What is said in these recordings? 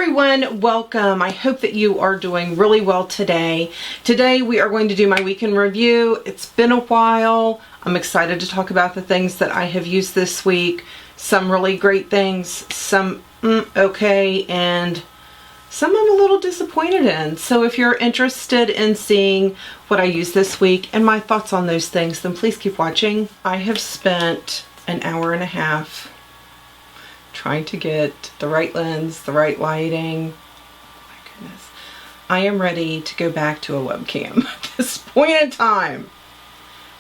everyone, welcome. I hope that you are doing really well today. Today we are going to do my weekend review. It's been a while. I'm excited to talk about the things that I have used this week. Some really great things, some okay, and some I'm a little disappointed in. So if you're interested in seeing what I used this week and my thoughts on those things, then please keep watching. I have spent an hour and a half trying to get the right lens, the right lighting. Oh my goodness. I am ready to go back to a webcam at this point in time.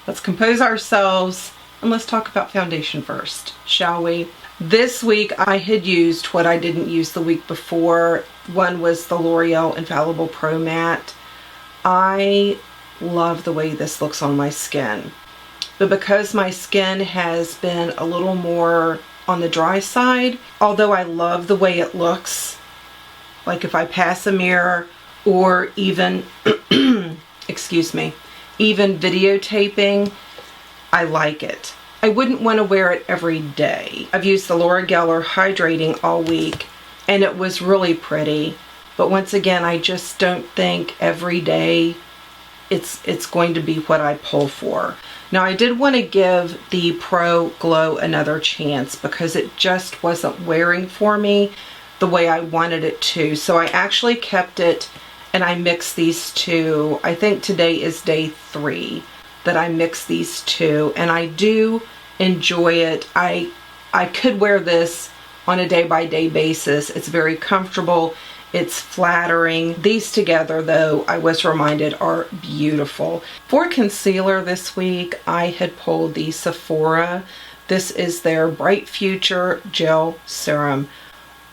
Let's compose ourselves and let's talk about foundation first, shall we? This week I had used what I didn't use the week before. One was the L'Oreal Infallible Pro Matte. I love the way this looks on my skin. But because my skin has been a little more on the dry side, although I love the way it looks, like if I pass a mirror or even, excuse me, even videotaping, I like it. I wouldn't want to wear it every day. I've used the Laura Geller Hydrating all week and it was really pretty. But once again, I just don't think every day it's going to be what I pull for. Now I did want to give the Pro Glow another chance because it just wasn't wearing for me the way I wanted it to. So I actually kept it and I mixed these two. I think today is day 3 that I mix these two, and I do enjoy it. I could wear this on a day-by-day basis. It's very comfortable. It's flattering. These together, though, I was reminded, are beautiful. For concealer this week, I had pulled the Sephora. This is their Bright Future Gel Serum.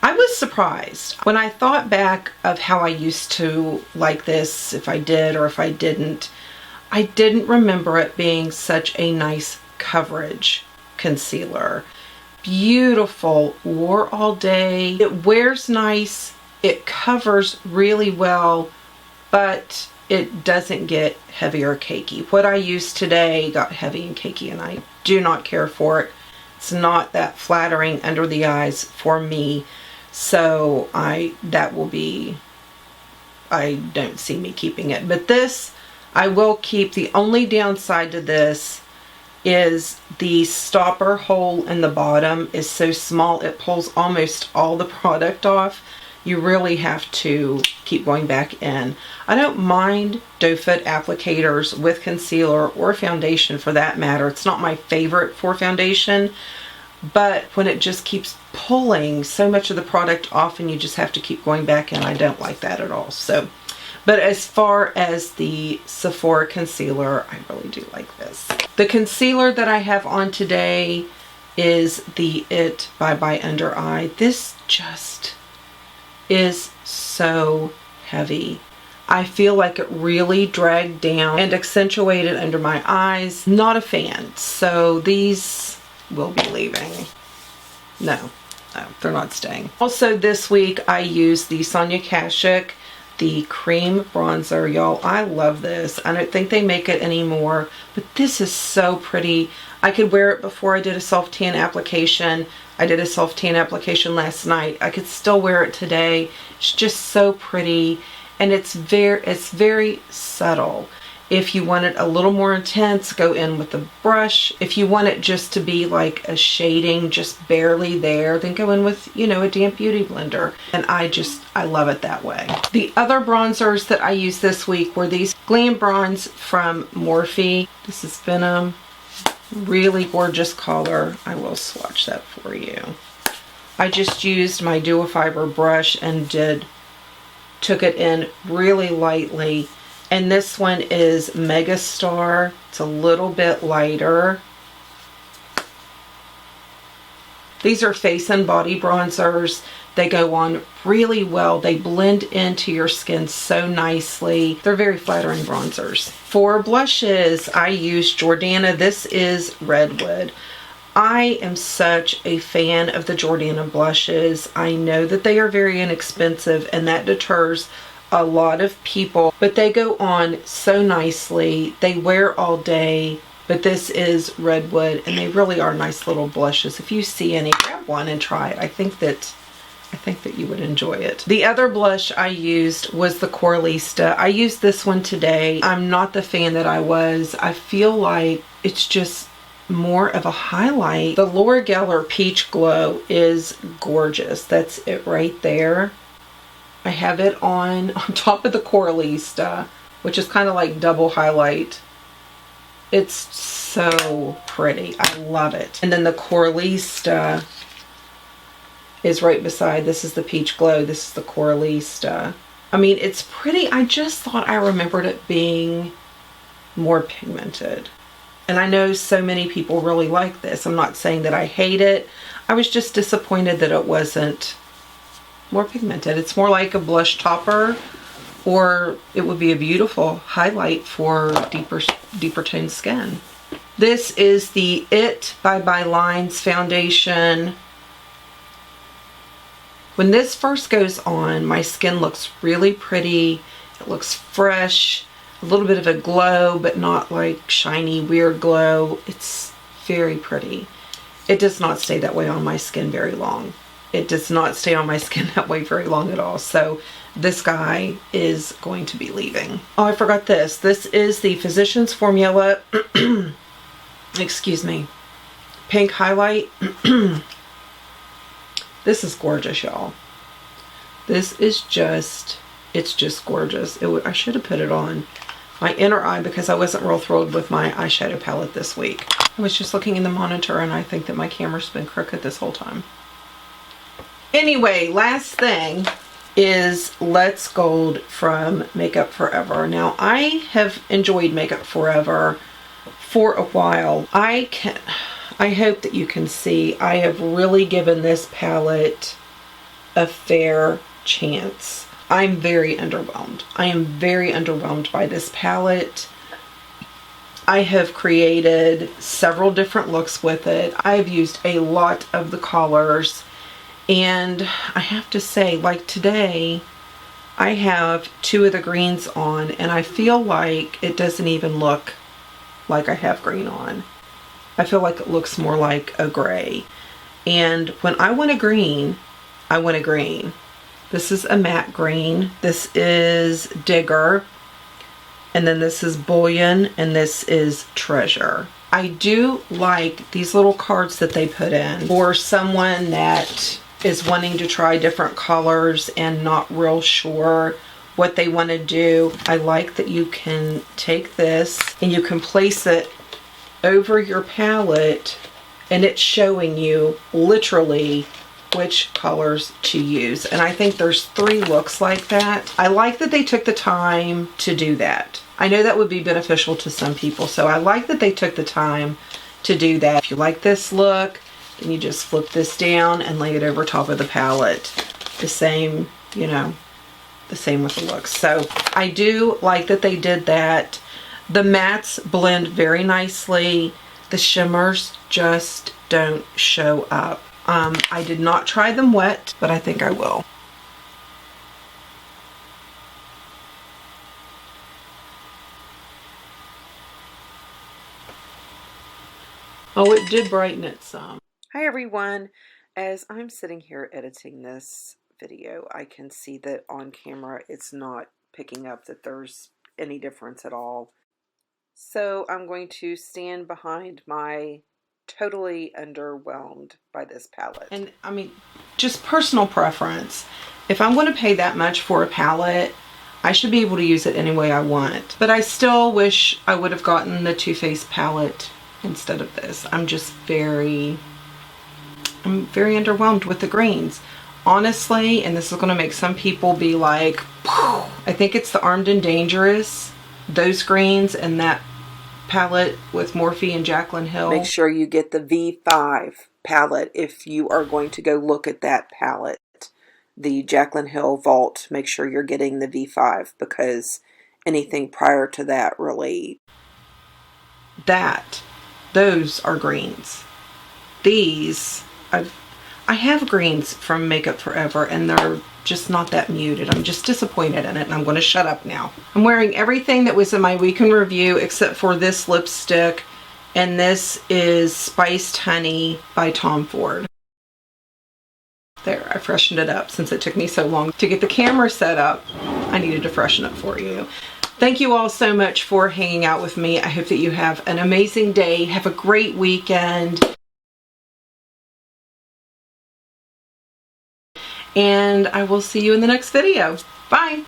I was surprised. When I thought back of how I used to like this, if I did or if I didn't remember it being such a nice coverage concealer. Beautiful, wore all day. It wears nice. It covers really well, but it doesn't get heavy or cakey. What I used today got heavy and cakey and I do not care for it. It's not that flattering under the eyes for me. So I don't see me keeping it. But this, I will keep. The only downside to this is the stopper hole in the bottom is so small it pulls almost all the product off. You really have to keep going back in. I don't mind doe foot applicators with concealer or foundation for that matter. It's not my favorite for foundation, but when it just keeps pulling so much of the product off and you just have to keep going back in, I don't like that at all. So, but as far as the Sephora concealer, I really do like this. The concealer that I have on today is the It by Under Eye. This just is so heavy. I feel like it really dragged down and accentuated under my eyes. Not a fan. So these will be leaving. No, they're not staying. Also this week I used the Sonya Kashik, the cream bronzer. Y'all, I love this. I don't think they make it anymore, but this is so pretty. I could wear it before I did a self-tan application. I did a self-tan application last night. I could still wear it today. It's just so pretty, and it's very subtle. If you want it a little more intense, go in with the brush. If you want it just to be like a shading, just barely there, then go in with, you know, a damp beauty blender. And I love it that way. The other bronzers that I used this week were these Glam Bronze from Morphe. This is Venom. Really gorgeous color. I will swatch that for you. I just used my dual fiber brush and took it in really lightly. And this one is Mega Star. It's a little bit lighter. These are face and body bronzers. They go on really well. They blend into your skin so nicely. They're very flattering bronzers. For blushes, I use Jordana. This is Redwood. I am such a fan of the Jordana blushes. I know that they are very inexpensive and that deters a lot of people, but they go on so nicely. They wear all day. But this is Redwood and they really are nice little blushes. If you see any, grab one and try it. I think I think that you would enjoy it. The other blush I used was the Coralista. I used this one today. I'm not the fan that I was. I feel like it's just more of a highlight. The Laura Geller Peach Glow is gorgeous. That's it right there. I have it on top of the Coralista, which is kind of like double highlight. It's so pretty. I love it. And then the Coralista is right beside. This is the Peach Glow. This is the Coralista. I mean, it's pretty. I just thought I remembered it being more pigmented. And I know so many people really like this. I'm not saying that I hate it. I was just disappointed that it wasn't more pigmented. It's more like a blush topper, or it would be a beautiful highlight for deeper toned skin. This is the It by Lines foundation. When this first goes on, my skin looks really pretty. It looks fresh, a little bit of a glow, but not like shiny, weird glow. It's very pretty. It does not stay that way on my skin very long. It does not stay on my skin that way very long at all. So this guy is going to be leaving. Oh, I forgot this. This is the Physicians Formula, excuse me, pink highlight. This is gorgeous, y'all. This is just, it's just gorgeous. I should have put it on my inner eye because I wasn't real thrilled with my eyeshadow palette this week. I was just looking in the monitor and I think that my camera's been crooked this whole time. Anyway, last thing is Let's Gold from Makeup Forever. Now, I have enjoyed Makeup Forever for a while. I hope that you can see I have really given this palette a fair chance. I'm very underwhelmed. I am very underwhelmed by this palette. I have created several different looks with it. I've used a lot of the colors, and I have to say, like today, I have two of the greens on, and I feel like it doesn't even look like I have green on. I feel like it looks more like a gray. And when I want a green, I want a green. This is a matte green. This is Digger. And then this is Bullion. And this is Treasure. I do like these little cards that they put in for someone that is wanting to try different colors and not real sure what they want to do. I like that you can take this and you can place it over your palette and it's showing you literally which colors to use. And I think there's 3 looks like that. I like that they took the time to do that. I know that would be beneficial to some people, so I like that they took the time to do that. If you like this look, then you just flip this down and lay it over top of the palette. The same, you know, the same with the looks. So I do like that they did that. The mattes blend very nicely. The shimmers just don't show up. I did not try them wet, but I think I will. Oh, it did brighten it some. Hi everyone. As I'm sitting here editing this video, I can see that on camera it's not picking up that there's any difference at all. So I'm going to stand behind my totally underwhelmed by this palette. And I mean, just personal preference. If I'm going to pay that much for a palette, I should be able to use it any way I want. But I still wish I would have gotten the Too Faced palette instead of this. I'm very underwhelmed with the greens. Honestly, and this is going to make some people be like, whew, I think it's the Armed and Dangerous, those greens, and that palette with Morphe and Jaclyn Hill. Make sure you get the V5 palette if you are going to go look at that palette. The Jaclyn Hill Vault, make sure you're getting the V5 because anything prior to that really, those are greens. These, I have greens from Makeup Forever and they're just not that muted. I'm just disappointed in it and I'm going to shut up now. I'm wearing everything that was in my week in review except for this lipstick, and this is Spiced Honey by Tom Ford. There, freshened it up since it took me so long to get the camera set up. I needed to freshen it for you. Thank you all so much for hanging out with me. I hope that you have an amazing day. Have a great weekend. And I will see you in the next video. Bye.